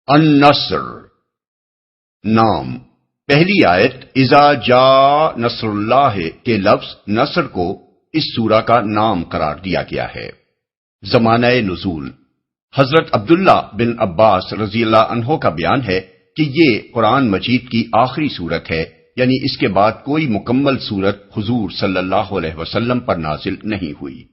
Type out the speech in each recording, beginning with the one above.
النصر نام۔ پہلی آیت اذا جاء نصر اللہ کے لفظ نصر کو اس سورہ کا نام قرار دیا گیا ہے۔ زمانہ نزول حضرت عبداللہ بن عباس رضی اللہ عنہ کا بیان ہے کہ یہ قرآن مجید کی آخری سورت ہے، یعنی اس کے بعد کوئی مکمل سورت حضور صلی اللہ علیہ وسلم پر نازل نہیں ہوئی۔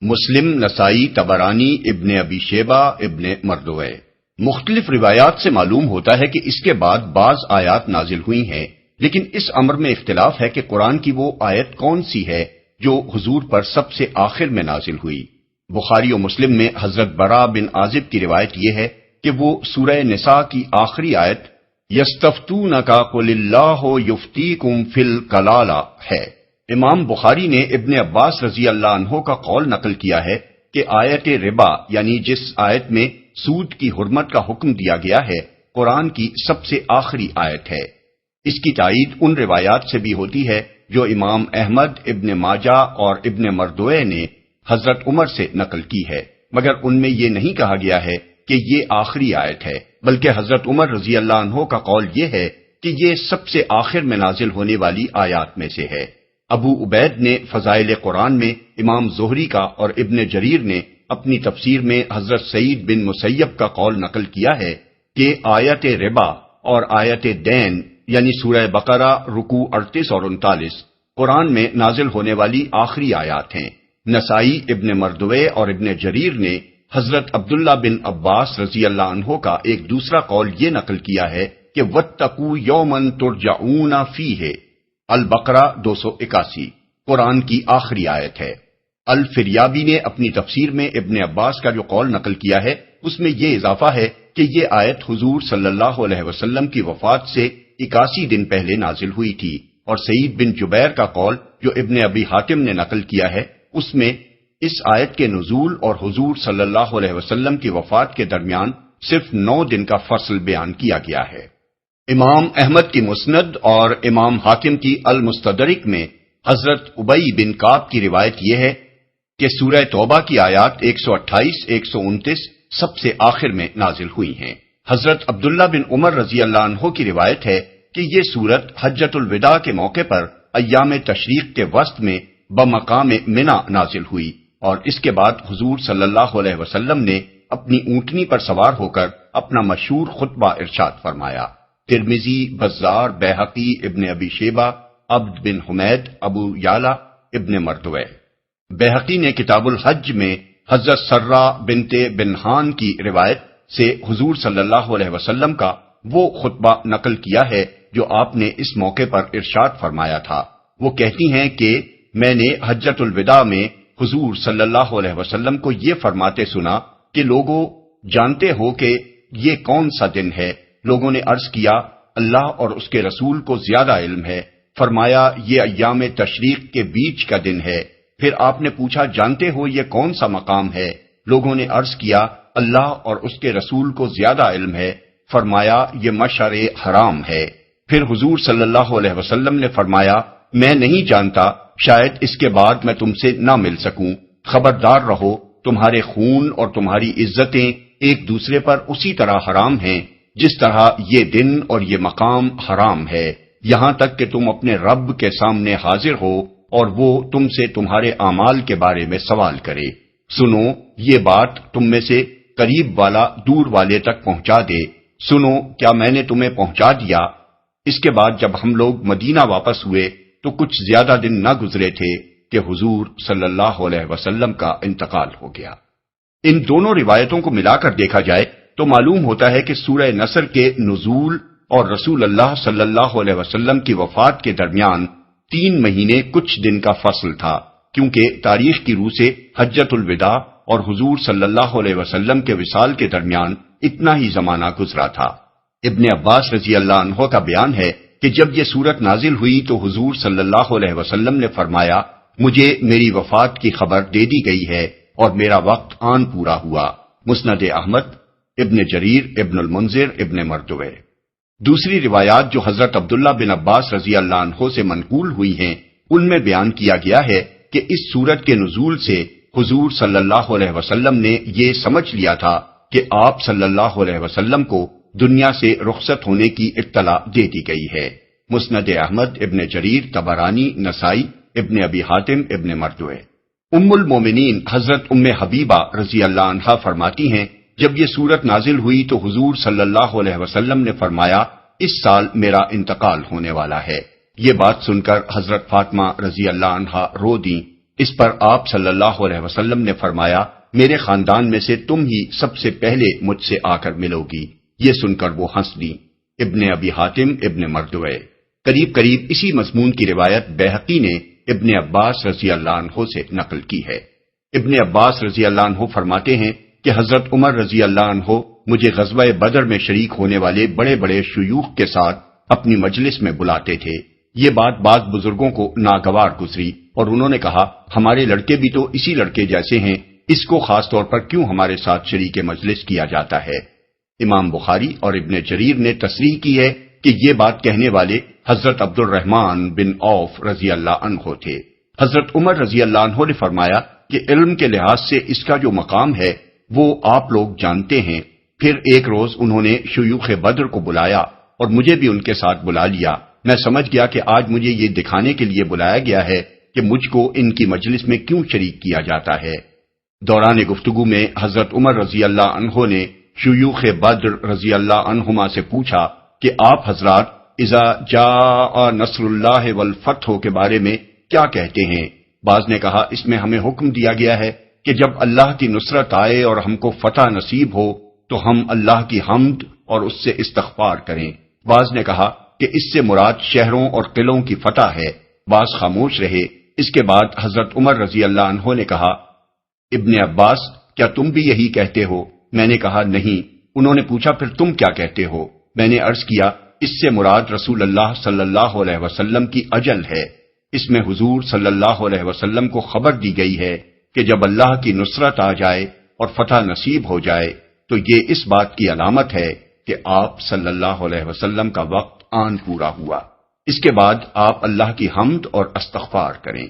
مسلم، نسائی، طبرانی، ابن ابی شیبہ، ابن مردوے۔ مختلف روایات سے معلوم ہوتا ہے کہ اس کے بعد بعض آیات نازل ہوئی ہیں، لیکن اس امر میں اختلاف ہے کہ قرآن کی وہ آیت کون سی ہے جو حضور پر سب سے آخر میں نازل ہوئی۔ بخاری و مسلم میں حضرت براء بن عازب کی روایت یہ ہے کہ وہ سورہ نساء کی آخری آیت یستفتونک قل اللہ یفتیکم فی الکلالہ ہے۔ امام بخاری نے ابن عباس رضی اللہ عنہ کا قول نقل کیا ہے کہ آیت ربا، یعنی جس آیت میں سود کی حرمت کا حکم دیا گیا ہے، قرآن کی سب سے آخری آیت ہے۔ اس کی تائید ان روایات سے بھی ہوتی ہے جو امام احمد، ابن ماجہ اور ابن مردوے نے حضرت عمر سے نقل کی ہے، مگر ان میں یہ نہیں کہا گیا ہے کہ یہ آخری آیت ہے، بلکہ حضرت عمر رضی اللہ عنہ کا قول یہ ہے کہ یہ سب سے آخر میں نازل ہونے والی آیات میں سے ہے۔ ابو عبید نے فضائل قرآن میں امام زہری کا اور ابن جریر نے اپنی تفسیر میں حضرت سعید بن مسیب کا قول نقل کیا ہے کہ آیت ربا اور آیت دین یعنی سورہ بقرہ رکوع 38 اور 39 قرآن میں نازل ہونے والی آخری آیات ہیں۔ نسائی، ابن مردوے اور ابن جریر نے حضرت عبداللہ بن عباس رضی اللہ عنہ کا ایک دوسرا قول یہ نقل کیا ہے کہ وَاتَّقُوا يَوْمًا تُرْجَعُونَ فِيهِ البقرہ 281 قرآن کی آخری آیت ہے۔ الفریابی نے اپنی تفسیر میں ابن عباس کا جو قول نقل کیا ہے اس میں یہ اضافہ ہے کہ یہ آیت حضور صلی اللہ علیہ وسلم کی وفات سے 81 دن پہلے نازل ہوئی تھی، اور سعید بن جبیر کا قول جو ابن ابی حاتم نے نقل کیا ہے اس میں اس آیت کے نزول اور حضور صلی اللہ علیہ وسلم کی وفات کے درمیان صرف 9 دن کا فصل بیان کیا گیا ہے۔ امام احمد کی مسند اور امام حاکم کی المستدرک میں حضرت ابی بن کعب کی روایت یہ ہے کہ سورہ توبہ کی آیات 128، 129 سب سے آخر میں نازل ہوئی ہیں۔ حضرت عبداللہ بن عمر رضی اللہ عنہ کی روایت ہے کہ یہ سورت حجۃ الوداع کے موقع پر ایام تشریق کے وسط میں بمقام منی نازل ہوئی، اور اس کے بعد حضور صلی اللہ علیہ وسلم نے اپنی اونٹنی پر سوار ہو کر اپنا مشہور خطبہ ارشاد فرمایا۔ ترمذی، بزار، بیہقی، ابن ابی شیبہ، عبد بن حمید، ابو یعلا، ابن مردوے۔ بیہقی نے کتاب الحج میں حضرت سرہ بنت بنہان کی روایت سے حضور صلی اللہ علیہ وسلم کا وہ خطبہ نقل کیا ہے جو آپ نے اس موقع پر ارشاد فرمایا تھا۔ وہ کہتی ہیں کہ میں نے حجۃ الوداع میں حضور صلی اللہ علیہ وسلم کو یہ فرماتے سنا کہ لوگوں جانتے ہو کہ یہ کون سا دن ہے؟ لوگوں نے عرض کیا اللہ اور اس کے رسول کو زیادہ علم ہے۔ فرمایا یہ ایام تشریق کے بیچ کا دن ہے۔ پھر آپ نے پوچھا جانتے ہو یہ کون سا مقام ہے؟ لوگوں نے عرض کیا اللہ اور اس کے رسول کو زیادہ علم ہے۔ فرمایا یہ مشعر حرام ہے۔ پھر حضور صلی اللہ علیہ وسلم نے فرمایا میں نہیں جانتا، شاید اس کے بعد میں تم سے نہ مل سکوں، خبردار رہو، تمہارے خون اور تمہاری عزتیں ایک دوسرے پر اسی طرح حرام ہیں جس طرح یہ دن اور یہ مقام حرام ہے، یہاں تک کہ تم اپنے رب کے سامنے حاضر ہو اور وہ تم سے تمہارے اعمال کے بارے میں سوال کرے۔ سنو یہ بات تم میں سے قریب والا دور والے تک پہنچا دے۔ سنو کیا میں نے تمہیں پہنچا دیا؟ اس کے بعد جب ہم لوگ مدینہ واپس ہوئے تو کچھ زیادہ دن نہ گزرے تھے کہ حضور صلی اللہ علیہ وسلم کا انتقال ہو گیا۔ ان دونوں روایتوں کو ملا کر دیکھا جائے تو معلوم ہوتا ہے کہ سورہ نصر کے نزول اور رسول اللہ صلی اللہ علیہ وسلم کی وفات کے درمیان 3 مہینے کچھ دن کا فصل تھا، کیونکہ تاریخ کی روح سے حجۃ الوداع اور حضور صلی اللہ علیہ وسلم کے وصال کے درمیان اتنا ہی زمانہ گزرا تھا۔ ابن عباس رضی اللہ عنہ کا بیان ہے کہ جب یہ سورت نازل ہوئی تو حضور صلی اللہ علیہ وسلم نے فرمایا مجھے میری وفات کی خبر دے دی گئی ہے اور میرا وقت آن پورا ہوا۔ مسند احمد، ابن جریر، ابن المنذر، ابن مردوے۔ دوسری روایات جو حضرت عبداللہ بن عباس رضی اللہ عنہ سے منقول ہوئی ہیں ان میں بیان کیا گیا ہے کہ اس سورت کے نزول سے حضور صلی اللہ علیہ وسلم نے یہ سمجھ لیا تھا کہ آپ صلی اللہ علیہ وسلم کو دنیا سے رخصت ہونے کی اطلاع دے دی گئی ہے۔ مسند احمد، ابن جریر، طبرانی، نسائی، ابن ابی حاتم، ابن مردوے۔ ام المومنین حضرت ام حبیبہ رضی اللہ عنہا فرماتی ہیں، جب یہ سورت نازل ہوئی تو حضور صلی اللہ علیہ وسلم نے فرمایا، اس سال میرا انتقال ہونے والا ہے۔ یہ بات سن کر حضرت فاطمہ رضی اللہ عنہا رو دیں۔ اس پر آپ صلی اللہ علیہ وسلم نے فرمایا، میرے خاندان میں سے تم ہی سب سے پہلے مجھ سے آ کر ملو گی۔ یہ سن کر وہ ہنس دیں۔ ابن ابی حاتم، ابن مردوے۔ قریب قریب اسی مضمون کی روایت بیہقی نے ابن عباس رضی اللہ عنہ سے نقل کی ہے۔ ابن عباس رضی اللہ عنہ فرماتے ہیں کہ حضرت عمر رضی اللہ عنہ مجھے غزوہ بدر میں شریک ہونے والے بڑے بڑے شیوخ کے ساتھ اپنی مجلس میں بلاتے تھے۔ یہ بات بعض بزرگوں کو ناگوار گزری اور انہوں نے کہا، ہمارے لڑکے بھی تو اسی لڑکے جیسے ہیں، اس کو خاص طور پر کیوں ہمارے ساتھ شریک مجلس کیا جاتا ہے؟ امام بخاری اور ابن جریر نے تصریح کی ہے کہ یہ بات کہنے والے حضرت عبد الرحمن بن عوف رضی اللہ عنہ تھے۔ حضرت عمر رضی اللہ عنہ نے فرمایا کہ علم کے لحاظ سے اس کا جو مقام ہے وہ آپ لوگ جانتے ہیں۔ پھر ایک روز انہوں نے شیوخ بدر کو بلایا اور مجھے بھی ان کے ساتھ بلا لیا۔ میں سمجھ گیا کہ آج مجھے یہ دکھانے کے لیے بلایا گیا ہے کہ مجھ کو ان کی مجلس میں کیوں شریک کیا جاتا ہے۔ دوران گفتگو میں حضرت عمر رضی اللہ عنہ نے شیوخ بدر رضی اللہ عنہما سے پوچھا کہ آپ حضرات اذا جاء نصر اللہ والفتح کے بارے میں کیا کہتے ہیں؟ بعض نے کہا، اس میں ہمیں حکم دیا گیا ہے کہ جب اللہ کی نصرت آئے اور ہم کو فتح نصیب ہو تو ہم اللہ کی حمد اور اس سے استغفار کریں۔ بعض نے کہا کہ اس سے مراد شہروں اور قلعوں کی فتح ہے۔ بعض خاموش رہے۔ اس کے بعد حضرت عمر رضی اللہ عنہ نے کہا، ابن عباس کیا تم بھی یہی کہتے ہو؟ میں نے کہا نہیں۔ انہوں نے پوچھا، پھر تم کیا کہتے ہو؟ میں نے عرض کیا، اس سے مراد رسول اللہ صلی اللہ علیہ وسلم کی اجل ہے۔ اس میں حضور صلی اللہ علیہ وسلم کو خبر دی گئی ہے کہ جب اللہ کی نصرت آ جائے اور فتح نصیب ہو جائے تو یہ اس بات کی علامت ہے کہ آپ صلی اللہ علیہ وسلم کا وقت آن پورا ہوا۔ اس کے بعد آپ اللہ کی حمد اور استغفار کریں۔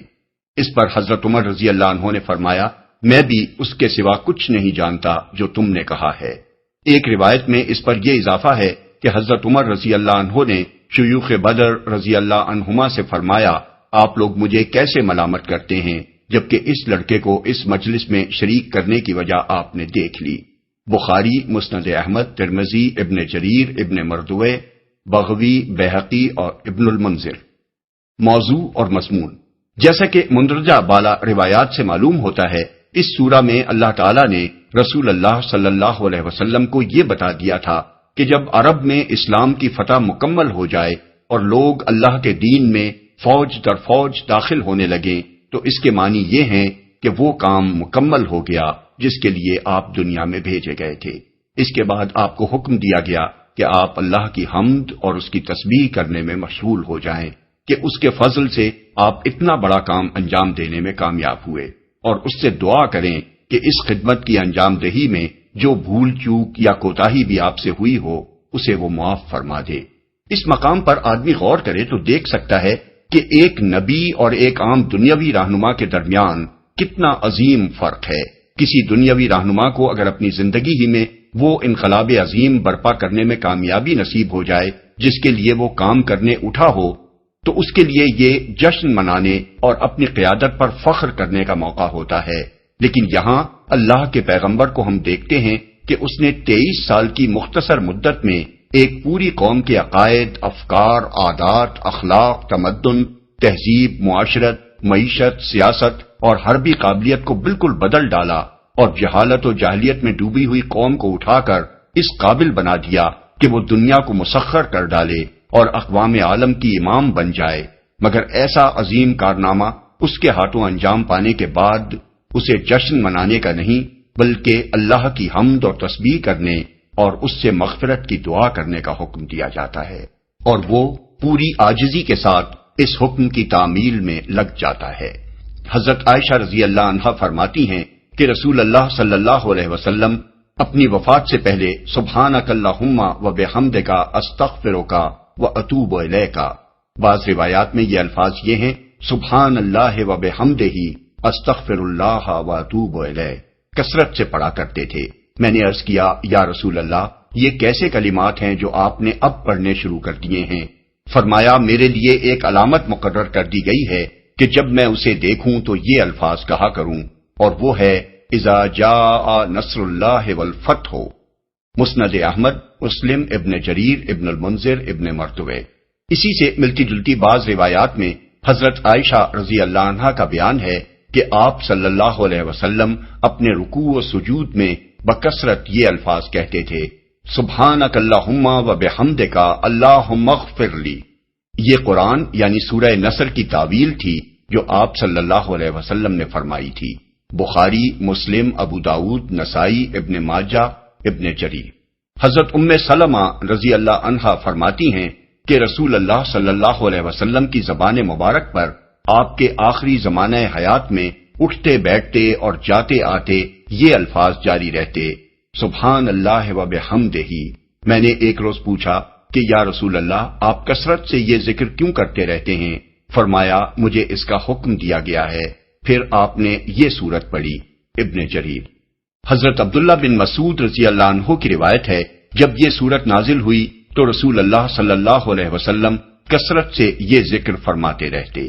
اس پر حضرت عمر رضی اللہ عنہ نے فرمایا، میں بھی اس کے سوا کچھ نہیں جانتا جو تم نے کہا ہے۔ ایک روایت میں اس پر یہ اضافہ ہے کہ حضرت عمر رضی اللہ عنہ نے شیوخ بدر رضی اللہ عنہما سے فرمایا، آپ لوگ مجھے کیسے ملامت کرتے ہیں جبکہ اس لڑکے کو اس مجلس میں شریک کرنے کی وجہ آپ نے دیکھ لی۔ بخاری، مسند احمد، ترمذی، ابن جریر، ابن مردوے، بغوی، بیہقی اور ابن المنذر۔ موضوع اور مضمون۔ جیسا کہ مندرجہ بالا روایات سے معلوم ہوتا ہے، اس سورہ میں اللہ تعالیٰ نے رسول اللہ صلی اللہ علیہ وسلم کو یہ بتا دیا تھا کہ جب عرب میں اسلام کی فتح مکمل ہو جائے اور لوگ اللہ کے دین میں فوج در فوج داخل ہونے لگیں تو اس کے معنی یہ ہیں کہ وہ کام مکمل ہو گیا جس کے لیے آپ دنیا میں بھیجے گئے تھے۔ اس کے بعد آپ کو حکم دیا گیا کہ آپ اللہ کی حمد اور اس کی تسبیح کرنے میں مشغول ہو جائیں کہ اس کے فضل سے آپ اتنا بڑا کام انجام دینے میں کامیاب ہوئے، اور اس سے دعا کریں کہ اس خدمت کی انجام دہی میں جو بھول چوک یا کوتاہی بھی آپ سے ہوئی ہو اسے وہ معاف فرما دے۔ اس مقام پر آدمی غور کرے تو دیکھ سکتا ہے کہ ایک نبی اور ایک عام دنیاوی رہنما کے درمیان کتنا عظیم فرق ہے۔ کسی دنیاوی رہنما کو اگر اپنی زندگی ہی میں وہ انقلاب عظیم برپا کرنے میں کامیابی نصیب ہو جائے جس کے لیے وہ کام کرنے اٹھا ہو تو اس کے لیے یہ جشن منانے اور اپنی قیادت پر فخر کرنے کا موقع ہوتا ہے، لیکن یہاں اللہ کے پیغمبر کو ہم دیکھتے ہیں کہ اس نے 23 سال کی مختصر مدت میں ایک پوری قوم کے عقائد، افکار، عادات، اخلاق، تمدن، تہذیب، معاشرت، معیشت، سیاست اور حربی قابلیت کو بالکل بدل ڈالا اور جہالت و جاہلیت میں ڈوبی ہوئی قوم کو اٹھا کر اس قابل بنا دیا کہ وہ دنیا کو مسخر کر ڈالے اور اقوام عالم کی امام بن جائے۔ مگر ایسا عظیم کارنامہ اس کے ہاتھوں انجام پانے کے بعد اسے جشن منانے کا نہیں بلکہ اللہ کی حمد اور تسبیح کرنے اور اس سے مغفرت کی دعا کرنے کا حکم دیا جاتا ہے، اور وہ پوری عاجزی کے ساتھ اس حکم کی تعمیل میں لگ جاتا ہے۔ حضرت عائشہ رضی اللہ عنہا فرماتی ہیں کہ رسول اللہ صلی اللہ علیہ وسلم اپنی وفات سے پہلے سبحانک اللہم و بحمدک استغفرک و اتوب الیک، بعض روایات میں یہ الفاظ یہ ہیں سبحان اللہ و بحمدہ استغفر اللہ و اتوب الیہ، کثرت سے پڑھا کرتے تھے۔ میں نے عرض کیا یا رسول اللہ، یہ کیسے کلمات ہیں جو آپ نے اب پڑھنے شروع کر دیے ہیں؟ فرمایا میرے لیے ایک علامت مقرر کر دی گئی ہے کہ جب میں اسے دیکھوں تو یہ الفاظ کہا کروں، اور وہ ہے اذا جاء نصر اللہ والفتح۔ مسند احمد، مسلم، ابن جریر، ابن المنذر، ابن مردوے۔ اسی سے ملتی جلتی بعض روایات میں حضرت عائشہ رضی اللہ عنہا کا بیان ہے کہ آپ صلی اللہ علیہ وسلم اپنے رکوع و سجود میں بکثرت یہ الفاظ کہتے تھے، سبحانک اللہم و بحمدک اللہم اغفر لی۔ یہ قرآن یعنی سورہ نصر کی تعویل تھی جو آپ صلی اللہ علیہ وسلم نے فرمائی تھی۔ بخاری، مسلم، ابو داؤد، نسائی، ابن ماجہ، ابن جریر۔ حضرت ام سلمہ رضی اللہ عنہا فرماتی ہیں کہ رسول اللہ صلی اللہ علیہ وسلم کی زبان مبارک پر آپ کے آخری زمانہ حیات میں اٹھتے بیٹھتے اور جاتے آتے یہ الفاظ جاری رہتے، سبحان اللہ و بحمدہ۔ میں نے ایک روز پوچھا کہ یا رسول اللہ، آپ کثرت سے یہ ذکر کیوں کرتے رہتے ہیں؟ فرمایا مجھے اس کا حکم دیا گیا ہے۔ پھر آپ نے یہ سورت پڑھی۔ ابن جریر۔ حضرت عبداللہ بن مسعود رضی اللہ عنہ کی روایت ہے، جب یہ سورت نازل ہوئی تو رسول اللہ صلی اللہ علیہ وسلم کثرت سے یہ ذکر فرماتے رہتے،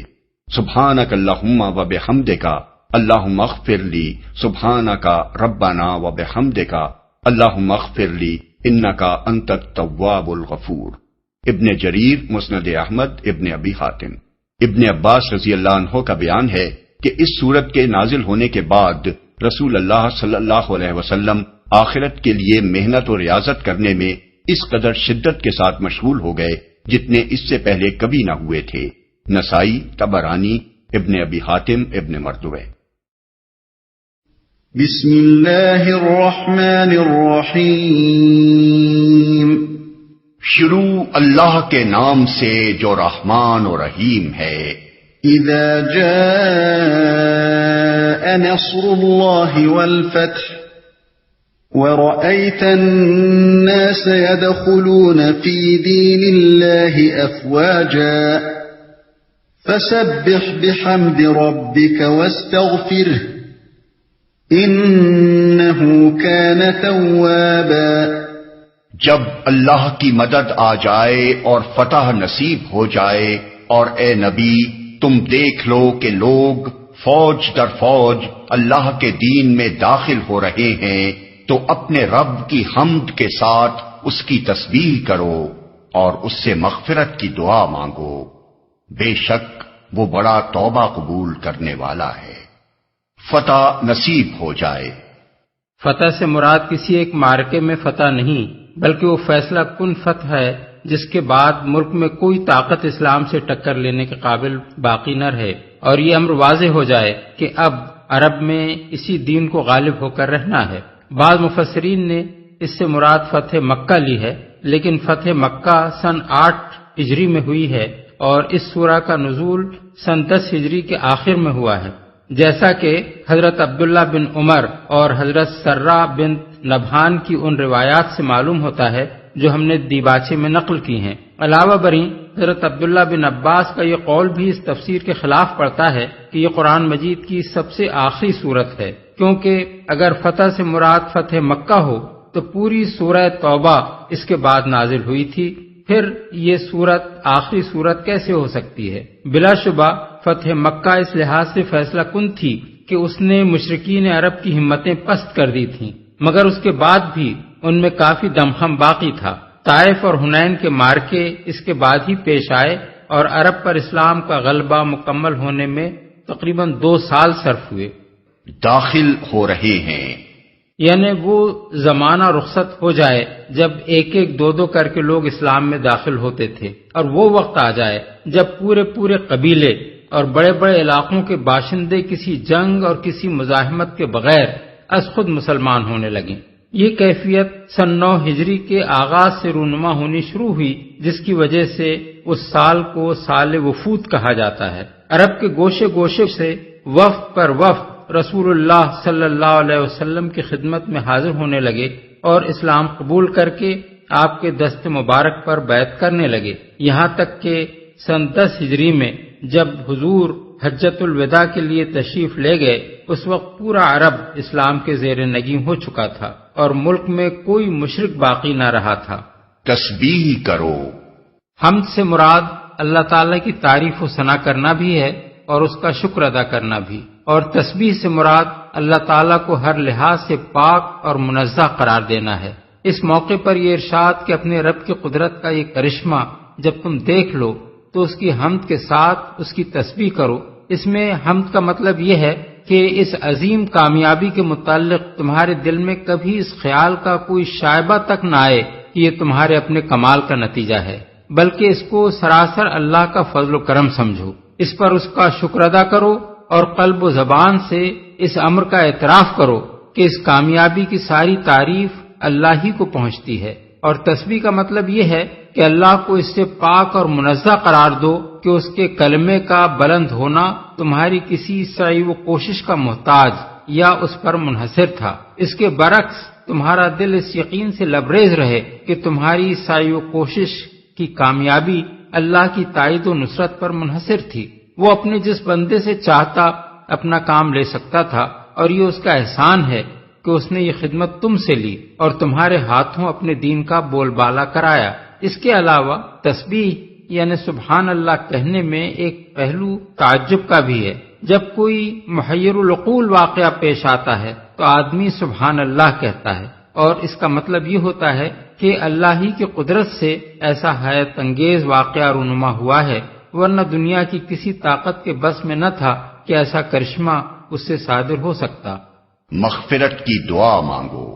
سبحانک اللہم و بحمدک اللہم اغفر لی، سبحانک ربنا و بحمدک اللہم اغفر لی انک انت التواب الغفور۔ ابن جریر، مسند احمد، ابن ابی حاتم۔ ابن عباس رضی اللہ عنہ کا بیان ہے کہ اس سورت کے نازل ہونے کے بعد رسول اللہ صلی اللہ علیہ وسلم آخرت کے لیے محنت و ریاضت کرنے میں اس قدر شدت کے ساتھ مشغول ہو گئے جتنے اس سے پہلے کبھی نہ ہوئے تھے۔ نسائی، طبرانی، ابن ابی حاتم، ابن مردوے۔ بسم اللہ الرحمن الرحیم۔ شروع اللہ کے نام سے جو رحمان و رحیم ہے۔ اذا جاء نصر اللہ والفتح ورأيت الناس يدخلون في دين الله أفواجا فسبح بحمد ربك واستغفره إنه كان توابا۔ جب اللہ کی مدد آ جائے اور فتح نصیب ہو جائے، اور اے نبی تم دیکھ لو کہ لوگ فوج در فوج اللہ کے دین میں داخل ہو رہے ہیں، تو اپنے رب کی حمد کے ساتھ اس کی تسبیح کرو اور اس سے مغفرت کی دعا مانگو، بے شک وہ بڑا توبہ قبول کرنے والا ہے۔ فتح نصیب ہو جائے۔ فتح سے مراد کسی ایک مارکے میں فتح نہیں، بلکہ وہ فیصلہ کن فتح ہے جس کے بعد ملک میں کوئی طاقت اسلام سے ٹکر لینے کے قابل باقی نہ رہے، اور یہ امر واضح ہو جائے کہ اب عرب میں اسی دین کو غالب ہو کر رہنا ہے۔ بعض مفسرین نے اس سے مراد فتح مکہ لی ہے، لیکن فتح مکہ سن 8 ہجری میں ہوئی ہے اور اس سورہ کا نزول سن 10 ہجری کے آخر میں ہوا ہے، جیسا کہ حضرت عبداللہ بن عمر اور حضرت سرہ بنت نبہان کی ان روایات سے معلوم ہوتا ہے جو ہم نے دیباچے میں نقل کی ہیں۔ علاوہ بریں حضرت عبداللہ بن عباس کا یہ قول بھی اس تفسیر کے خلاف پڑتا ہے کہ یہ قرآن مجید کی سب سے آخری سورت ہے، کیونکہ اگر فتح سے مراد فتح مکہ ہو تو پوری سورہ توبہ اس کے بعد نازل ہوئی تھی، پھر یہ سورت آخری سورت کیسے ہو سکتی ہے؟ بلا شبہ فتح مکہ اس لحاظ سے فیصلہ کن تھی کہ اس نے مشرکین عرب کی ہمتیں پست کر دی تھیں، مگر اس کے بعد بھی ان میں کافی دمخم باقی تھا۔ طائف اور حنین کے مارکے اس کے بعد ہی پیش آئے اور عرب پر اسلام کا غلبہ مکمل ہونے میں تقریباً 2 سال صرف ہوئے۔ داخل ہو رہے ہیں یعنی وہ زمانہ رخصت ہو جائے جب ایک ایک 2 کر کے لوگ اسلام میں داخل ہوتے تھے، اور وہ وقت آ جائے جب پورے قبیلے اور بڑے بڑے علاقوں کے باشندے کسی جنگ اور کسی مزاحمت کے بغیر از خود مسلمان ہونے لگیں۔ یہ کیفیت سن 9 ہجری کے آغاز سے رونما ہونی شروع ہوئی، جس کی وجہ سے اس سال کو سال وفود کہا جاتا ہے۔ عرب کے گوشے گوشے سے وفد پر وفد رسول اللہ صلی اللہ علیہ وسلم کی خدمت میں حاضر ہونے لگے اور اسلام قبول کر کے آپ کے دست مبارک پر بیعت کرنے لگے، یہاں تک کہ سن 10 ہجری میں جب حضور حجۃ الوداع کے لیے تشریف لے گئے اس وقت پورا عرب اسلام کے زیر نگین ہو چکا تھا اور ملک میں کوئی مشرک باقی نہ رہا تھا۔ تسبیح کرو۔ حمد سے مراد اللہ تعالیٰ کی تعریف و ثنا کرنا بھی ہے اور اس کا شکر ادا کرنا بھی، اور تسبیح سے مراد اللہ تعالیٰ کو ہر لحاظ سے پاک اور منزہ قرار دینا ہے۔ اس موقع پر یہ ارشاد کہ اپنے رب کی قدرت کا یہ کرشمہ جب تم دیکھ لو تو اس کی حمد کے ساتھ اس کی تسبیح کرو۔ اس میں حمد کا مطلب یہ ہے کہ اس عظیم کامیابی کے متعلق تمہارے دل میں کبھی اس خیال کا کوئی شائبہ تک نہ آئے کہ یہ تمہارے اپنے کمال کا نتیجہ ہے، بلکہ اس کو سراسر اللہ کا فضل و کرم سمجھو۔ اس پر اس کا شکر ادا کرو اور قلب و زبان سے اس امر کا اعتراف کرو کہ اس کامیابی کی ساری تعریف اللہ ہی کو پہنچتی ہے۔ اور تسبیح کا مطلب یہ ہے کہ اللہ کو اس سے پاک اور منزہ قرار دو کہ اس کے کلمے کا بلند ہونا تمہاری کسی سعی و کوشش کا محتاج یا اس پر منحصر تھا۔ اس کے برعکس تمہارا دل اس یقین سے لبریز رہے کہ تمہاری سعی و کوشش کی کامیابی اللہ کی تائید و نصرت پر منحصر تھی۔ وہ اپنے جس بندے سے چاہتا اپنا کام لے سکتا تھا، اور یہ اس کا احسان ہے کہ اس نے یہ خدمت تم سے لی اور تمہارے ہاتھوں اپنے دین کا بول بالا کرایا۔ اس کے علاوہ تسبیح یعنی سبحان اللہ کہنے میں ایک پہلو تعجب کا بھی ہے۔ جب کوئی محیر العقول واقعہ پیش آتا ہے تو آدمی سبحان اللہ کہتا ہے، اور اس کا مطلب یہ ہوتا ہے کہ اللہ ہی کی قدرت سے ایسا حیرت انگیز واقعہ رونما ہوا ہے، ورنہ دنیا کی کسی طاقت کے بس میں نہ تھا کہ ایسا کرشمہ اس سے صادر ہو سکتا۔ مغفرت کی دعا مانگو،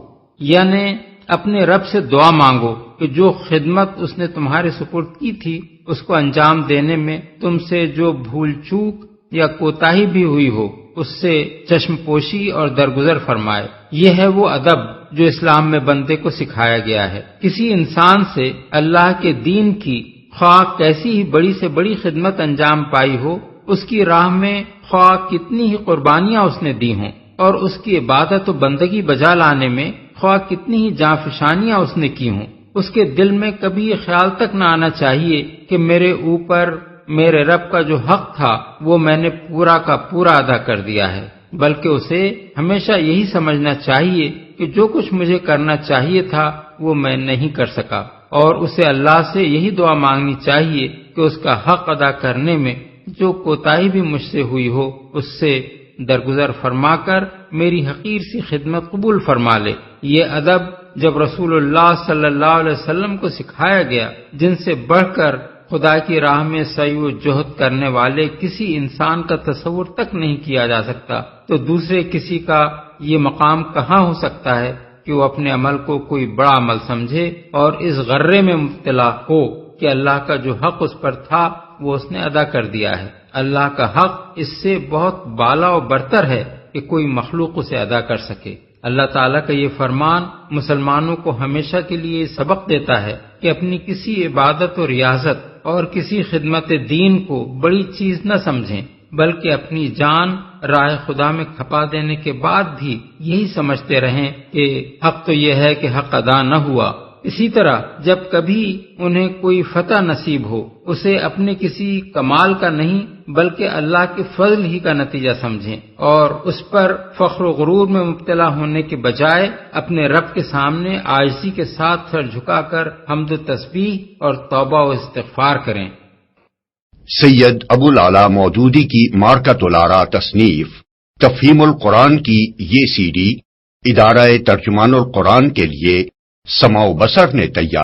یعنی اپنے رب سے دعا مانگو کہ جو خدمت اس نے تمہارے سپرد کی تھی اس کو انجام دینے میں تم سے جو بھول چوک یا کوتاہی بھی ہوئی ہو اس سے چشم پوشی اور درگزر فرمائے۔ یہ ہے وہ ادب جو اسلام میں بندے کو سکھایا گیا ہے۔ کسی انسان سے اللہ کے دین کی خواہ کیسی ہی بڑی سے بڑی خدمت انجام پائی ہو، اس کی راہ میں خواہ کتنی ہی قربانیاں اس نے دی ہوں، اور اس کی عبادت و بندگی بجا لانے میں خواہ کتنی ہی جانفشانیاں اس نے کی ہوں، اس کے دل میں کبھی یہ خیال تک نہ آنا چاہیے کہ میرے اوپر میرے رب کا جو حق تھا وہ میں نے پورا کا پورا ادا کر دیا ہے، بلکہ اسے ہمیشہ یہی سمجھنا چاہیے کہ جو کچھ مجھے کرنا چاہیے تھا وہ میں نہیں کر سکا، اور اسے اللہ سے یہی دعا مانگنی چاہیے کہ اس کا حق ادا کرنے میں جو کوتاہی بھی مجھ سے ہوئی ہو اس سے درگزر فرما کر میری حقیر سی خدمت قبول فرما لے۔ یہ ادب جب رسول اللہ صلی اللہ علیہ وسلم کو سکھایا گیا، جن سے بڑھ کر خدا کی راہ میں سعی و جہد کرنے والے کسی انسان کا تصور تک نہیں کیا جا سکتا، تو دوسرے کسی کا یہ مقام کہاں ہو سکتا ہے کہ وہ اپنے عمل کو کوئی بڑا عمل سمجھے اور اس غرے میں مبتلا ہو کہ اللہ کا جو حق اس پر تھا وہ اس نے ادا کر دیا ہے۔ اللہ کا حق اس سے بہت بالا و برتر ہے کہ کوئی مخلوق اسے ادا کر سکے۔ اللہ تعالیٰ کا یہ فرمان مسلمانوں کو ہمیشہ کے لیے سبق دیتا ہے کہ اپنی کسی عبادت و ریاضت اور کسی خدمت دین کو بڑی چیز نہ سمجھیں، بلکہ اپنی جان راہ خدا میں کھپا دینے کے بعد بھی یہی سمجھتے رہیں کہ حق تو یہ ہے کہ حق ادا نہ ہوا۔ اسی طرح جب کبھی انہیں کوئی فتح نصیب ہو اسے اپنے کسی کمال کا نہیں بلکہ اللہ کے فضل ہی کا نتیجہ سمجھیں، اور اس پر فخر و غرور میں مبتلا ہونے کے بجائے اپنے رب کے سامنے عاجزی کے ساتھ سر جھکا کر حمد و تسبیح اور توبہ و استغفار کریں۔ سید ابو العلا مودودی کی مارکۃ الآراء تصنیف تفہیم القرآن کی یہ CD ادارہ ترجمان القرآن کے لیے سماع و بصر نے تیار